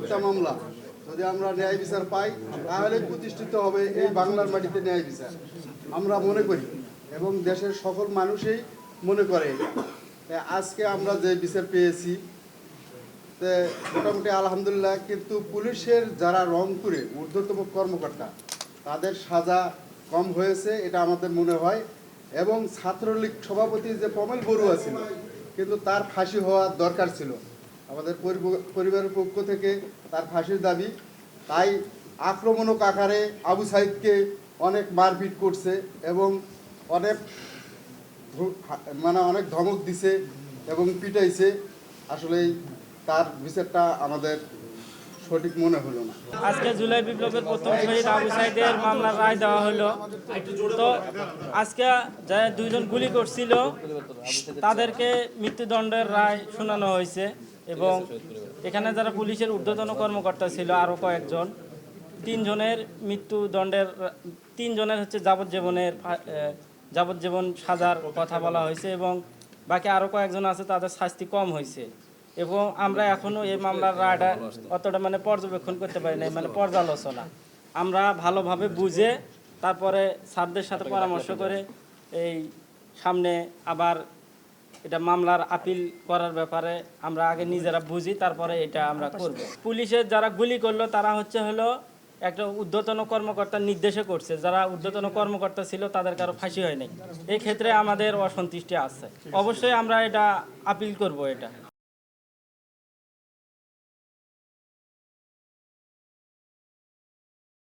হত্যা মামলা যদি আমরা ন্যায় বিচার পাই তাহলে প্রতিষ্ঠিত হবে এই বাংলার মাটিতে ন্যায় বিচার আমরা মনে করি এবং দেশের সকল মানুষই মনে করে আজকে আমরা যে বিচার পেয়েছি মোটামুটি আলহামদুলিল্লাহ। কিন্তু পুলিশের যারা রংপুরে ঊর্ধ্বতম কর্মকর্তা তাদের সাজা কম হয়েছে এটা আমাদের মনে হয়। এবং ছাত্রলীগ সভাপতি যে প্রমল বড়ুয়া ছিল কিন্তু তার ফাঁসি হওয়ার দরকার ছিল। আমাদের পরিবারের পক্ষ থেকে তার ফাঁসির দাবি। তাই আক্রমণক আকারে আবু সাইদকে অনেক মারপিট করছে এবং অনেক অনেক ধমক দিছে এবং পিটাইছে। আসলেই তার বিচারটা আমাদের সঠিক মনে হলো না। আজকে জুলাই বিপ্লবের প্রথম শহীদ আবু সাইদের মামলার রায় দেওয়া হলো। তো আজকে যারা দুইজন গুলি করছিল তাদেরকে মৃত্যুদণ্ডের রায় শোনানো হয়েছে এবং এখানে যারা পুলিশের ঊর্ধ্বতন কর্মকর্তা ছিল আরও কয়েকজন, তিনজনের হচ্ছে যাবজ্জীবন সাজার কথা বলা হয়েছে এবং বাকি আরও কয়েকজন আছে তাদের শাস্তি কম হয়েছে। এবং আমরা এখনও এই মামলার রায়টা অতটা পর্যবেক্ষণ করতে পারি নাই, পর্যালোচনা আমরা ভালোভাবে বুঝে তারপরে স্যারদের সাথে পরামর্শ করে এই সামনে আবার এটা মামলার আপিল করার ব্যাপারে আমরা আগে নিজেরা বুঝি, তারপরে এটা আমরা করব। পুলিশের যারা গুলি করলো তারা হলো একটা ঊর্ধ্বতন কর্মকর্তার নির্দেশে করছে। যারা ঊর্ধ্বতন কর্মকর্তা ছিল তাদের কারো ফাঁসি হয় নাই। এই ক্ষেত্রে আমাদের অসন্তুষ্টি আছে। অবশ্যই আমরা এটা আপিল করব এটা।